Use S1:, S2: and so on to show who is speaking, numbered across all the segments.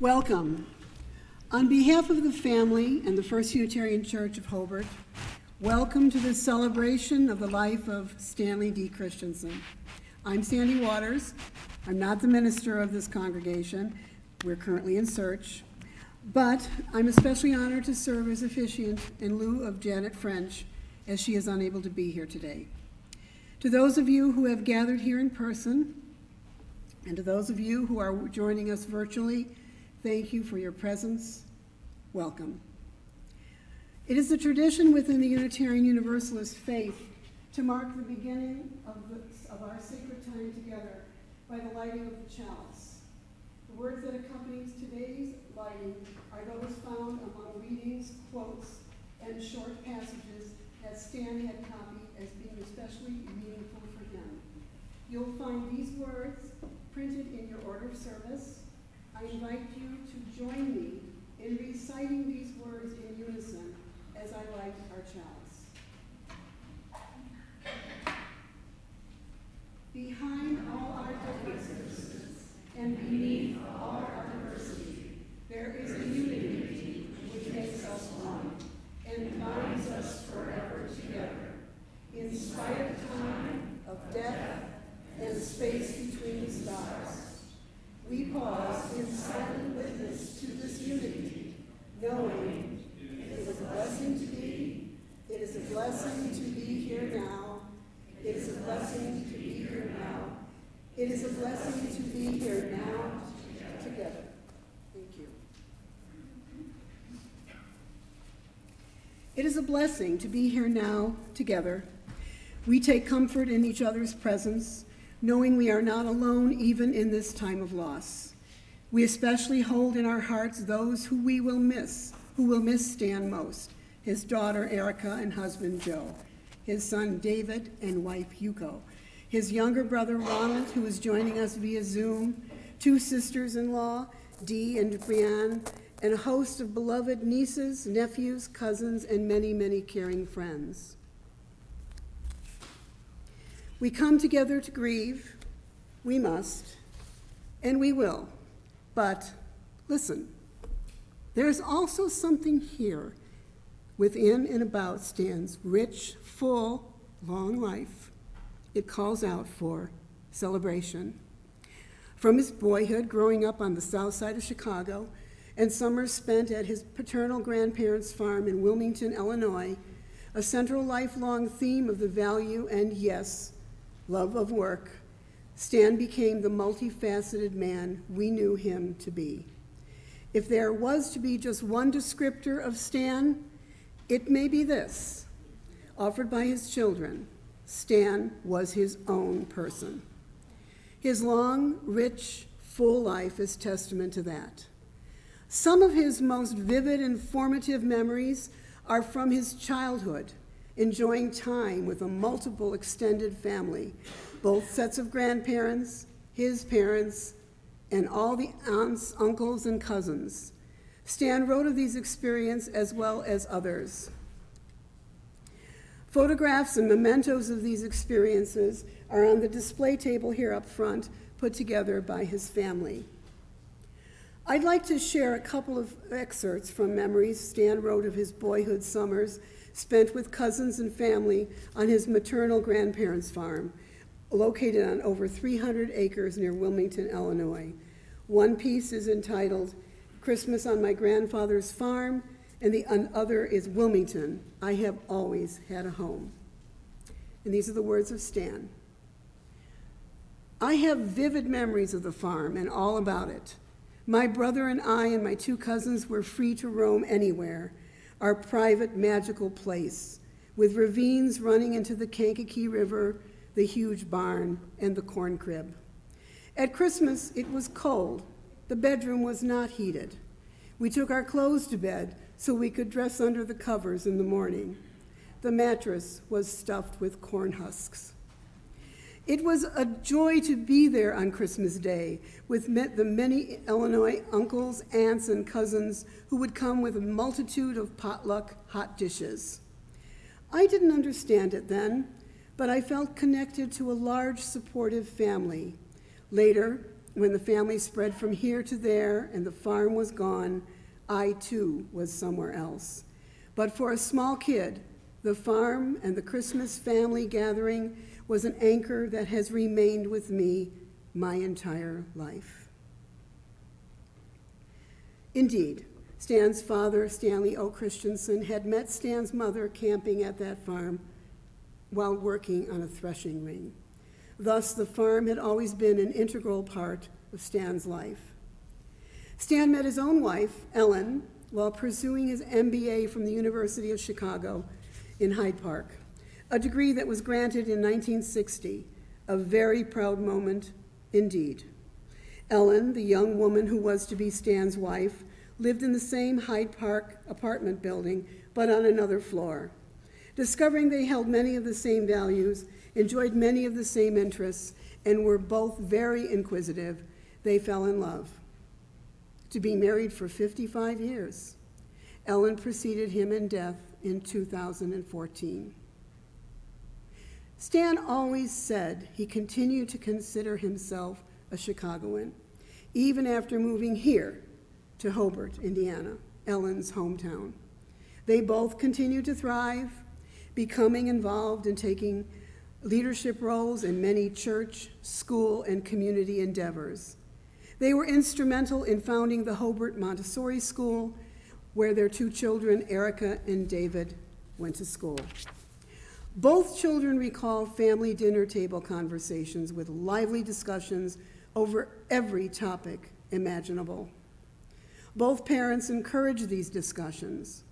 S1: Welcome. On behalf of the family and the First Unitarian Church of Hobart, welcome to this celebration of the life of Stanley D. Christianson. I'm Sandy Waters. I'm not the minister of this congregation. We're currently in search. But I'm especially honored to serve as officiant in lieu of Janet French, as she is unable to be here today. To those of you who have gathered here in person, and to those of you who are joining us virtually, thank you for your presence. Welcome. It is a tradition within the Unitarian Universalist faith to mark the beginning of our sacred time together by the lighting of the chalice. The words that accompany today's lighting are those found among readings, quotes, and short passages that Stan had copied as being especially meaningful for him. You'll find these words printed in your order of service. I invite you to join me in reciting these words in unison as I light our chalice. Behind all our differences and beneath all our diversity, there is a unity which makes us one and binds us forever together. In spite of time, of death, and space between the stars, we pause in silent witness to this unity, knowing it is a blessing to be, it is a blessing to be here now, it is a blessing to be here now, it is a blessing to be here now together. Thank you. It is a blessing to be here now together. We take comfort in each other's presence, knowing we are not alone even in this time of loss. We especially hold in our hearts those who will miss Stan most, his daughter Erica and husband Joe, his son David and wife Yuko, his younger brother Ronald, who is joining us via Zoom, two sisters-in-law, Dee and Brianne, and a host of beloved nieces, nephews, cousins, and many, many caring friends. We come together to grieve. We must, and we will. But listen, there's also something here within and about Stan's rich, full, long life. It calls out for celebration. From his boyhood, growing up on the south side of Chicago, and summers spent at his paternal grandparents' farm in Wilmington, Illinois, a central lifelong theme of the value and, yes, love of work, Stan became the multifaceted man we knew him to be. If there was to be just one descriptor of Stan, it may be this, offered by his children: Stan was his own person. His long, rich, full life is testament to that. Some of his most vivid and formative memories are from his childhood, enjoying time with a multiple extended family, both sets of grandparents, his parents, and all the aunts, uncles, and cousins. Stan wrote of these experiences as well as others. Photographs and mementos of these experiences are on the display table here up front, put together by his family. I'd like to share a couple of excerpts from memories Stan wrote of his boyhood summers spent with cousins and family on his maternal grandparents' farm, located on over 300 acres near Wilmington, Illinois. One piece is entitled Christmas on My Grandfather's Farm, and the other is Wilmington, I Have Always Had a Home. And these are the words of Stan. I have vivid memories of the farm and all about it. My brother and I and my two cousins were free to roam anywhere, our private magical place, with ravines running into the Kankakee River, the huge barn, and the corn crib. At Christmas, it was cold. The bedroom was not heated. We took our clothes to bed so we could dress under the covers in the morning. The mattress was stuffed with corn husks. It was a joy to be there on Christmas Day with the many Illinois uncles, aunts, and cousins who would come with a multitude of potluck hot dishes. I didn't understand it then, but I felt connected to a large supportive family. Later, When the family spread from here to there and the farm was gone, I too was somewhere else. But for a small kid, the farm and the Christmas family gathering was an anchor that has remained with me my entire life. Indeed, Stan's father, Stanley O. Christianson, had met Stan's mother camping at that farm while working on a threshing ring. Thus, the farm had always been an integral part of Stan's life. Stan met his own wife, Ellen, while pursuing his MBA from the University of Chicago in Hyde Park, a degree that was granted in 1960, a very proud moment indeed. Ellen, the young woman who was to be Stan's wife, lived in the same Hyde Park apartment building, but on another floor. Discovering they held many of the same values, enjoyed many of the same interests, and were both very inquisitive, they fell in love. To be married for 55 years. Ellen preceded him in death in 2014. Stan always said he continued to consider himself a Chicagoan, even after moving here to Hobart, Indiana, Ellen's hometown. They both continued to thrive, becoming involved and taking leadership roles in many church, school, and community endeavors. They were instrumental in founding the Hobart Montessori School, where their two children, Erica and David, went to school. Both children recall family dinner table conversations with lively discussions over every topic imaginable. Both parents encouraged these discussions.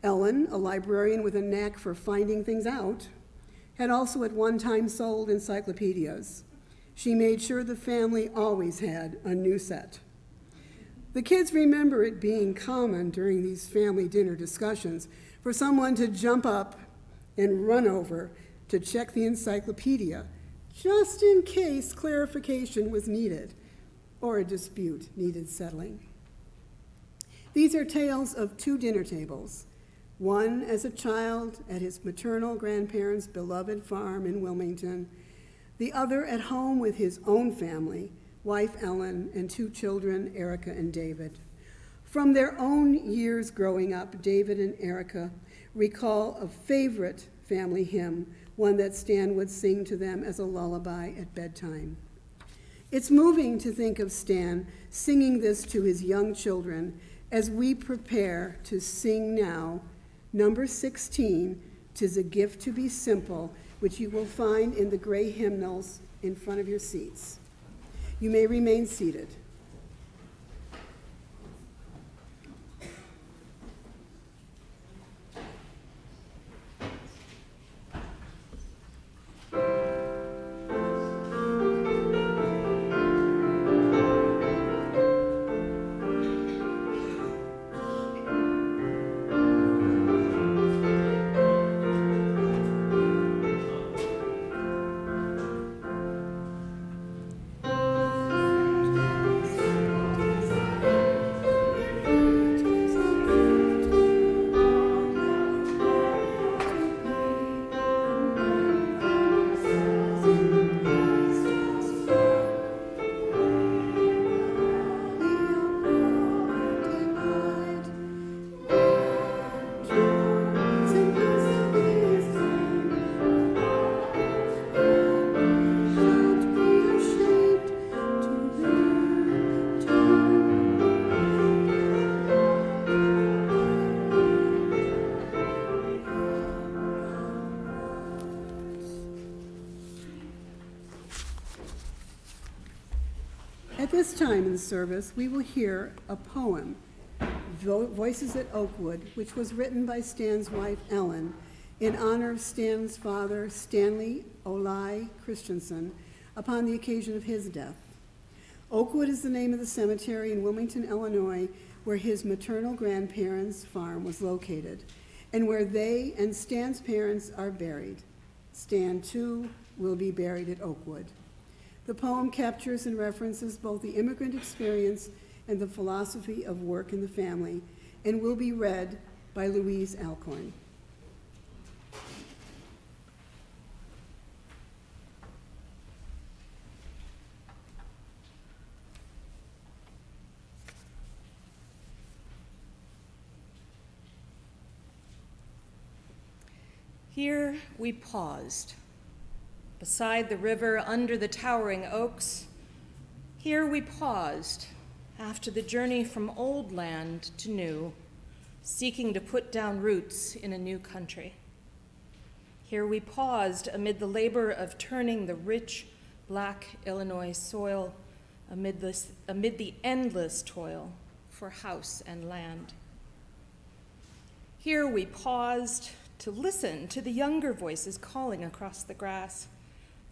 S1: Ellen, a librarian with a knack for finding things out, had also at one time sold encyclopedias. She made sure the family always had a new set. The kids remember it being common during these family dinner discussions for someone to jump up and run over to check the encyclopedia, just in case clarification was needed or a dispute needed settling. These are tales of two dinner tables, one as a child at his maternal grandparents' beloved farm in Wilmington, the other at home with his own family, wife Ellen, and two children, Erica and David. From their own years growing up, David and Erica recall a favorite family hymn, one that Stan would sing to them as a lullaby at bedtime. It's moving to think of Stan singing this to his young children as we prepare to sing now number 16, "'Tis a Gift to Be Simple," which you will find in the gray hymnals in front of your seats. You may remain seated. At this time in the service, we will hear a poem, Voices at Oakwood, which was written by Stan's wife, Ellen, in honor of Stan's father, Stanley Olai Christianson, upon the occasion of his death. Oakwood is the name of the cemetery in Wilmington, Illinois, where his maternal grandparents' farm was located, and where they and Stan's parents are buried. Stan, too, will be buried at Oakwood. The poem captures and references both the immigrant experience and the philosophy of work in the family, and will be read by Louise Alcorn.
S2: Here we paused, beside the river under the towering oaks. Here we paused, after the journey from old land to new, seeking to put down roots in a new country. Here we paused amid the labor of turning the rich, black Illinois soil, amid the endless toil for house and land. Here we paused to listen to the younger voices calling across the grass,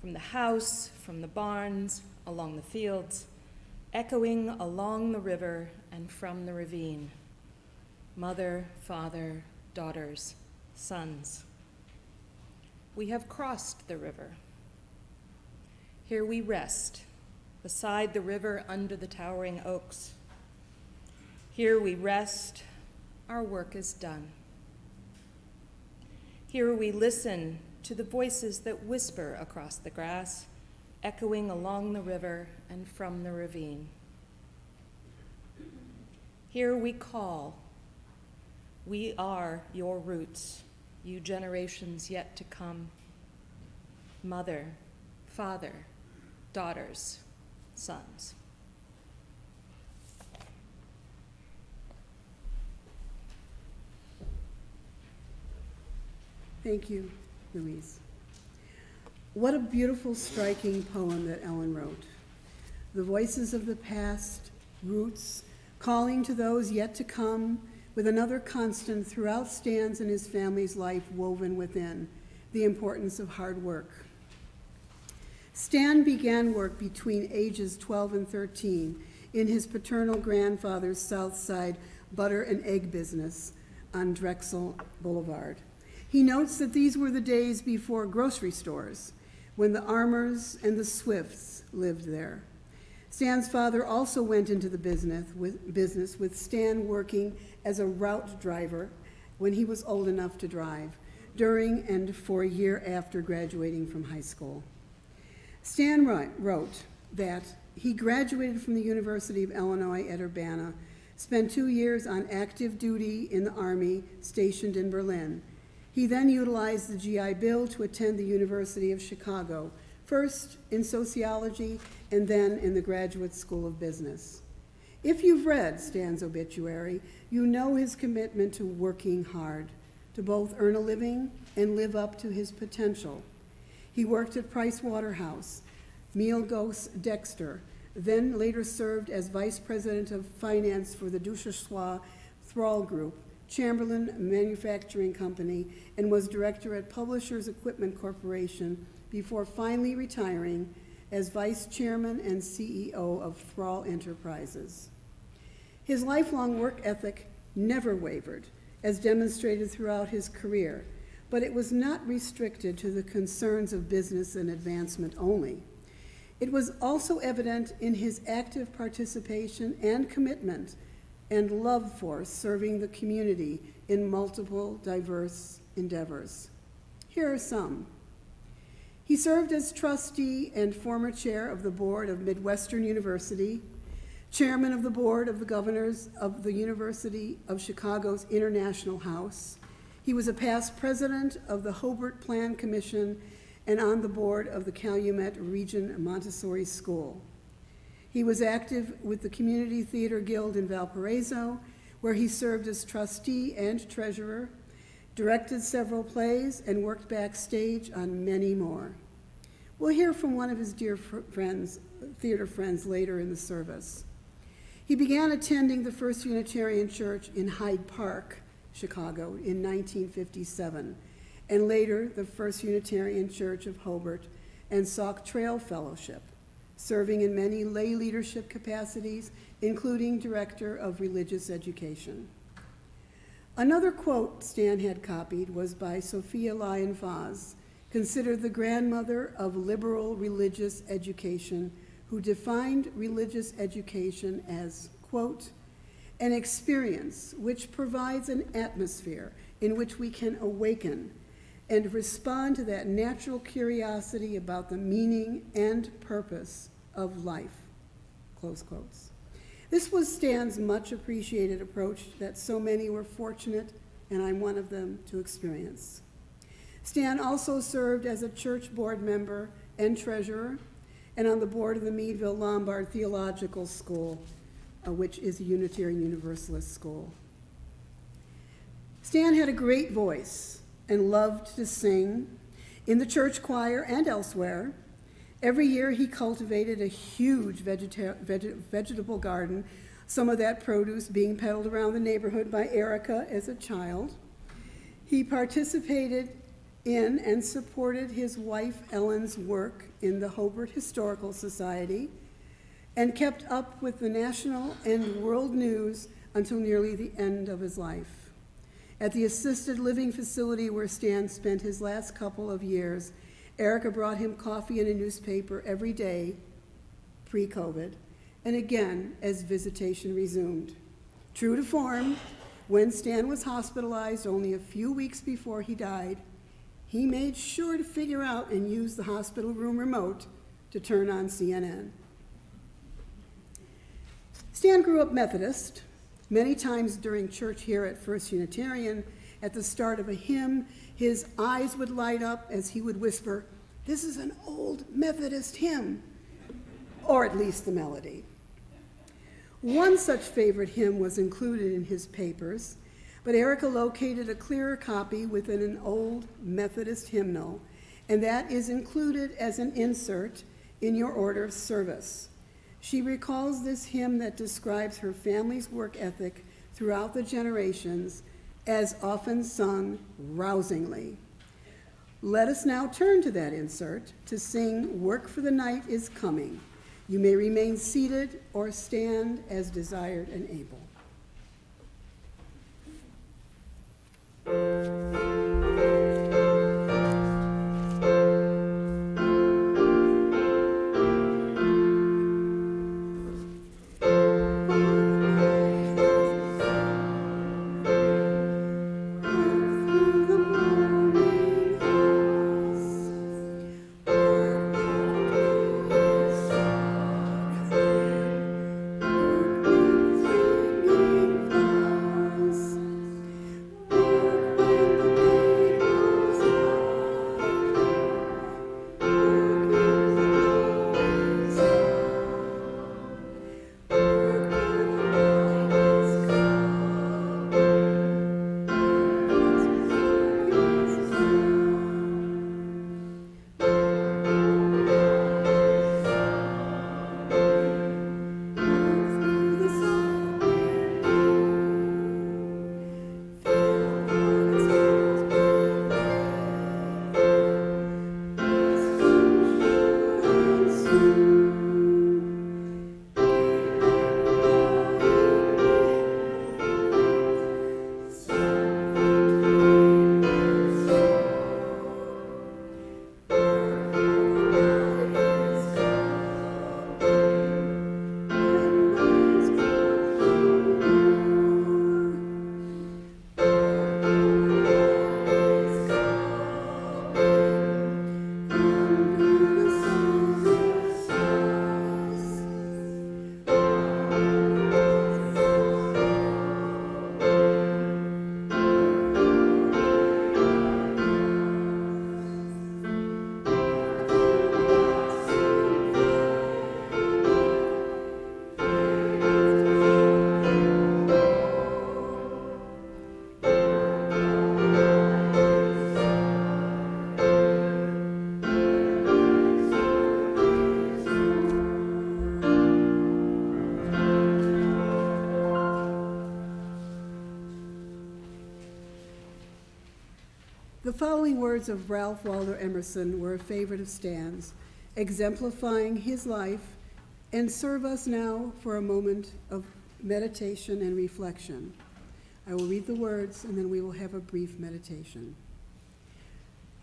S2: from the house, from the barns, along the fields, echoing along the river and from the ravine. Mother, father, daughters, sons. We have crossed the river. Here we rest, beside the river under the towering oaks. Here we rest, our work is done. Here we listen to the voices that whisper across the grass, echoing along the river and from the ravine. Here we call, we are your roots, you generations yet to come. Mother, father, daughters, sons.
S1: Thank you, Louise. What a beautiful, striking poem that Ellen wrote. The voices of the past, roots, calling to those yet to come, with another constant throughout Stan's and his family's life woven within, the importance of hard work. Stan began work between ages 12 and 13 in his paternal grandfather's South Side butter and egg business on Drexel Boulevard. He notes that these were the days before grocery stores, when the Armours and the Swifts lived there. Stan's father also went into the business with Stan working as a route driver when he was old enough to drive, during and for a year after graduating from high school. Stan wrote that he graduated from the University of Illinois at Urbana, spent 2 years on active duty in the Army stationed in Berlin. He then utilized the GI Bill to attend the University of Chicago, first in sociology and then in the Graduate School of Business. If you've read Stan's obituary, you know his commitment to working hard, to both earn a living and live up to his potential. He worked at Price Waterhouse, Mielgos Dexter, then later served as Vice President of Finance for the Duchossois Thrall Group, Chamberlain Manufacturing Company, and was director at Publishers Equipment Corporation before finally retiring as vice chairman and CEO of Thrall Enterprises. His lifelong work ethic never wavered, as demonstrated throughout his career, but it was not restricted to the concerns of business and advancement only. It was also evident in his active participation and commitment and love for serving the community in multiple diverse endeavors. Here are some. He served as trustee and former chair of the board of Midwestern University, chairman of the board of the governors of the University of Chicago's International House. He was a past president of the Hobart Plan Commission and on the board of the Calumet Region Montessori School. He was active with the Community Theater Guild in Valparaiso, where he served as trustee and treasurer, directed several plays, and worked backstage on many more. We'll hear from one of his dear friends, theater friends, later in the service. He began attending the First Unitarian Church in Hyde Park, Chicago, in 1957, and later the First Unitarian Church of Hobart and Sauk Trail Fellowship, serving in many lay leadership capacities, including Director of Religious Education. Another quote Stan had copied was by Sophia Lyon-Vaz, considered the grandmother of liberal religious education, who defined religious education as, quote, an experience which provides an atmosphere in which we can awaken and respond to that natural curiosity about the meaning and purpose of life, close quotes. This was Stan's much appreciated approach that so many were fortunate, and I'm one of them, to experience. Stan also served as a church board member and treasurer, and on the board of the Meadville Lombard Theological School, which is a Unitarian Universalist school. Stan had a great voice and loved to sing in the church choir and elsewhere. Every year he cultivated a huge vegetable garden, some of that produce being peddled around the neighborhood by Erica as a child. He participated in and supported his wife Ellen's work in the Hobart Historical Society and kept up with the national and world news until nearly the end of his life. At the assisted living facility where Stan spent his last couple of years, Erica brought him coffee and a newspaper every day, pre-COVID, and again as visitation resumed. True to form, when Stan was hospitalized only a few weeks before he died, he made sure to figure out and use the hospital room remote to turn on CNN. Stan grew up Methodist. Many times during church here at First Unitarian, at the start of a hymn, his eyes would light up as he would whisper, "This is an old Methodist hymn," or at least the melody. One such favorite hymn was included in his papers, but Erica located a clearer copy within an old Methodist hymnal, and that is included as an insert in your order of service. She recalls this hymn that describes her family's work ethic throughout the generations as often sung rousingly. Let us now turn to that insert to sing "Work for the Night is Coming." You may remain seated or stand as desired and able. The following words of Ralph Waldo Emerson were a favorite of Stan's, exemplifying his life, and serve us now for a moment of meditation and reflection. I will read the words and then we will have a brief meditation.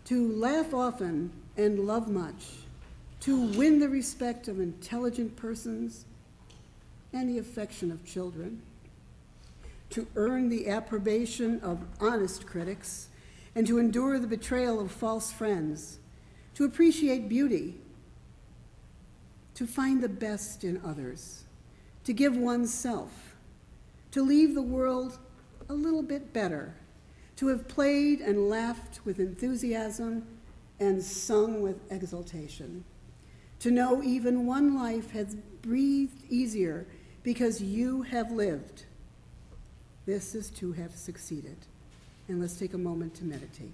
S1: To laugh often and love much, to win the respect of intelligent persons and the affection of children, to earn the approbation of honest critics, and to endure the betrayal of false friends, to appreciate beauty, to find the best in others, to give oneself, to leave the world a little bit better, to have played and laughed with enthusiasm and sung with exultation, to know even one life has breathed easier because you have lived. This is to have succeeded. And let's take a moment to meditate.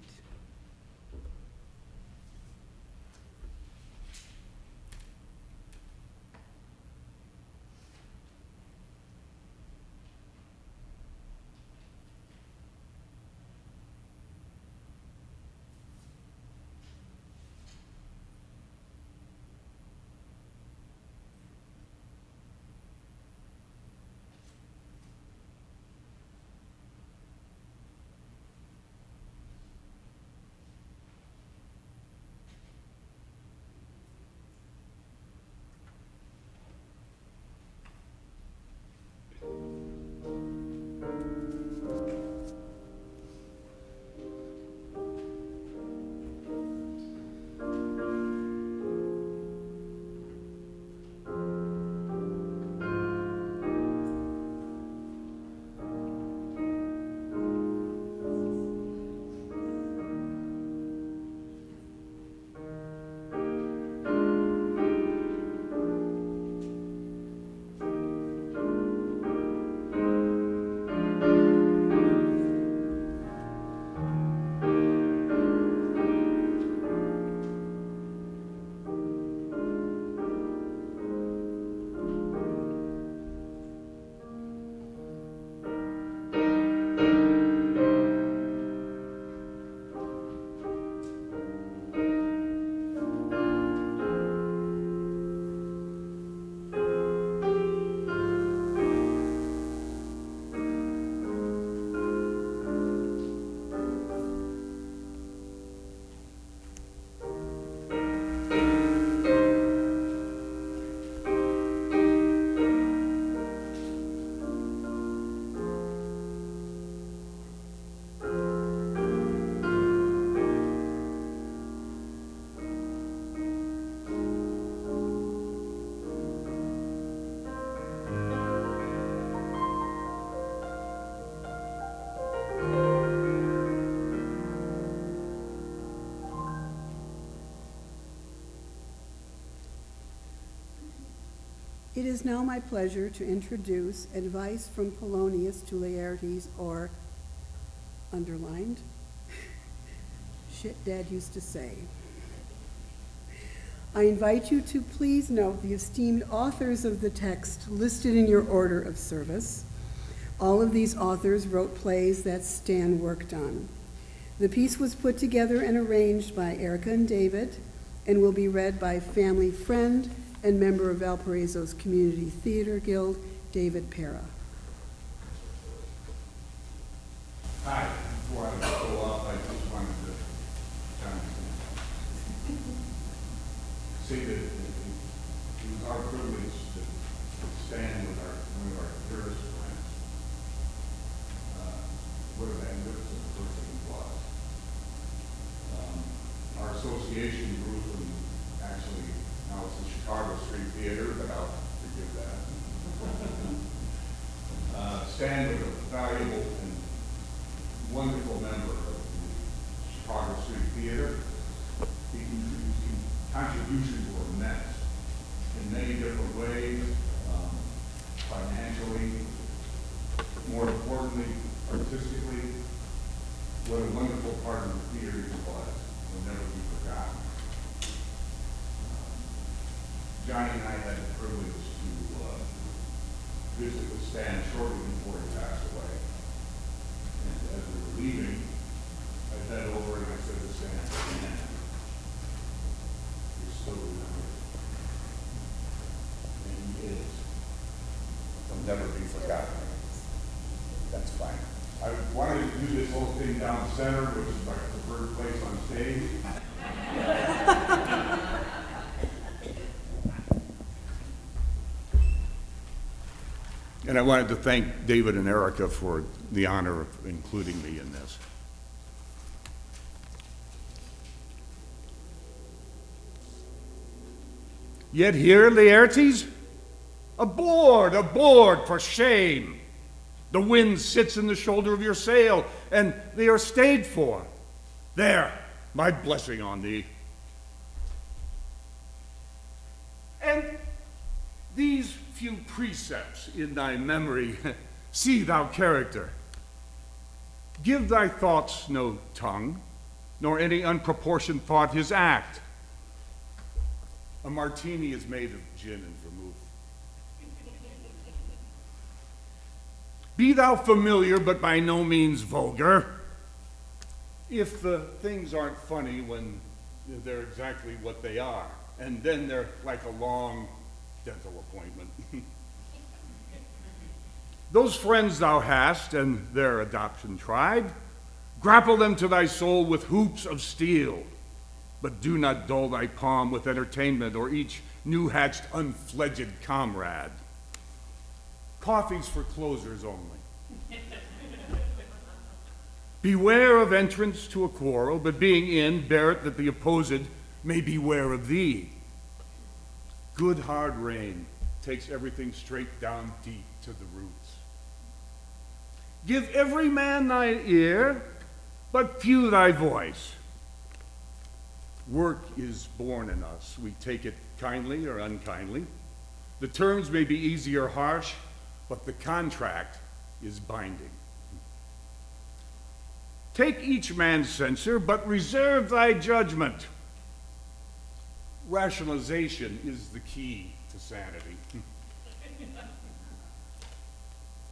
S1: It is now my pleasure to introduce advice from Polonius to Laertes, or underlined, shit Dad used to say. I invite you to please note the esteemed authors of the text listed in your order of service. All of these authors wrote plays that Stan worked on. The piece was put together and arranged by Erica and David and will be read by family friend and member of Valparaiso's Community Theater Guild, David Pera.
S3: Hi, before I go off, I just wanted to say that it was our privilege to stand with one of our dearest friends. What a magnificent person he was. Our association grew from, actually, now it's the Chicago Street Theater, but I'll forgive that. Stan was a valuable and wonderful member of the Chicago Street Theater. His contributions were immense in many different ways, financially, more importantly, artistically. What a wonderful part of the theater he was, will never be forgotten. Johnny and I had the privilege to visit with Stan shortly before he passed away. And as we were leaving, I bent over and I said to Stan, "Man, you're still remembered." And he is. He'll never be forgotten. That's fine. I wanted to do this whole thing down the center, which is my preferred place on stage. And I wanted to thank David and Erica for the honor of including me in this. Yet here, Laertes? Aboard, aboard, for shame! The wind sits in the shoulder of your sail, and they are stayed for. There, my blessing on thee. And these few precepts in thy memory, see thou character. Give thy thoughts no tongue, nor any unproportioned thought his act. A martini is made of gin and vermouth. Be thou familiar, but by no means vulgar. If the things aren't funny when they're exactly what they are, and then they're like a long dental appointment. Those friends thou hast, and their adoption tried, grapple them to thy soul with hoops of steel, but do not dull thy palm with entertainment or each new-hatched unfledged comrade. Coffee's for closers only. Beware of entrance to a quarrel, but being in, bear it that the opposed may beware of thee. Good hard rain takes everything straight down deep to the roots. Give every man thy ear, but few thy voice. Work is born in us. We take it kindly or unkindly. The terms may be easy or harsh, but the contract is binding. Take each man's censure, but reserve thy judgment. Rationalization is the key to sanity.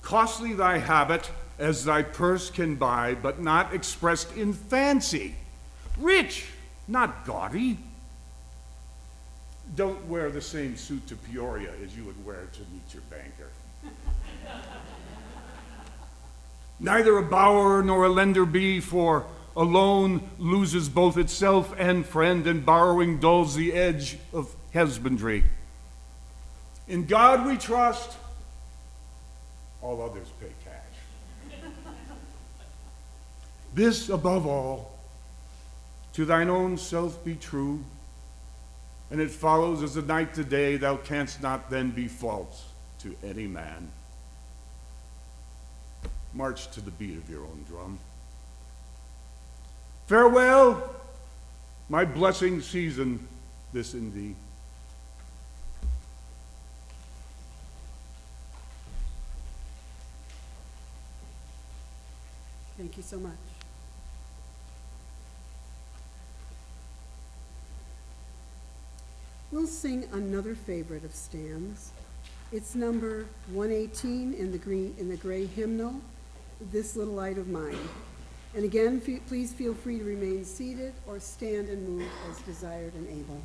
S3: Costly thy habit as thy purse can buy, but not expressed in fancy. Rich, not gaudy. Don't wear the same suit to Peoria as you would wear to meet your banker. Neither a borrower nor a lender be, for a loan loses both itself and friend, and borrowing dulls the edge of husbandry. In God we trust, all others pay cash. This above all, to thine own self be true, and it follows as the night to day, thou canst not then be false to any man. March to the beat of your own drum. Farewell, my blessing season this in thee.
S1: Thank you so much. We'll sing another favorite of Stan's. It's number 118 in the gray hymnal, This Little Light of Mine. And again, please feel free to remain seated or stand and move as desired and able.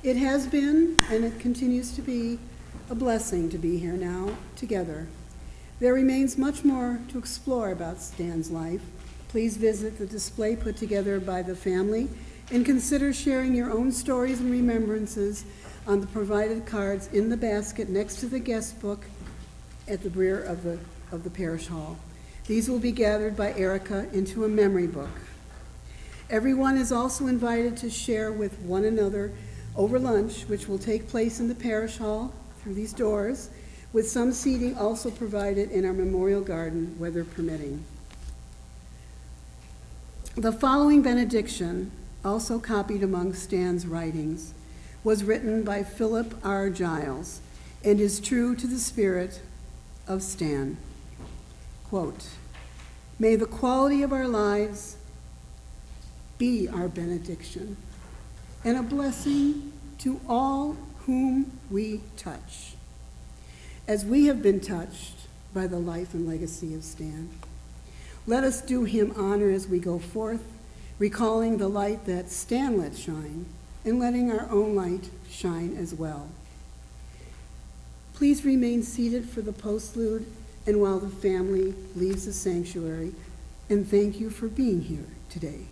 S1: It has been, and it continues to be, a blessing to be here now together. There remains much more to explore about Stan's life. Please visit the display put together by the family and consider sharing your own stories and remembrances on the provided cards in the basket next to the guest book at the rear of the parish hall. These will be gathered by Erica into a memory book. Everyone is also invited to share with one another over lunch, which will take place in the parish hall through these doors, with some seating also provided in our memorial garden, weather permitting. The following benediction, also copied among Stan's writings, was written by Philip R. Giles and is true to the spirit of Stan. Quote, "May the quality of our lives be our benediction and a blessing to all whom we touch, as we have been touched by the life and legacy of Stan. Let us do him honor as we go forth, recalling the light that Stan let shine and letting our own light shine as well." Please remain seated for the postlude and while the family leaves the sanctuary, and thank you for being here today.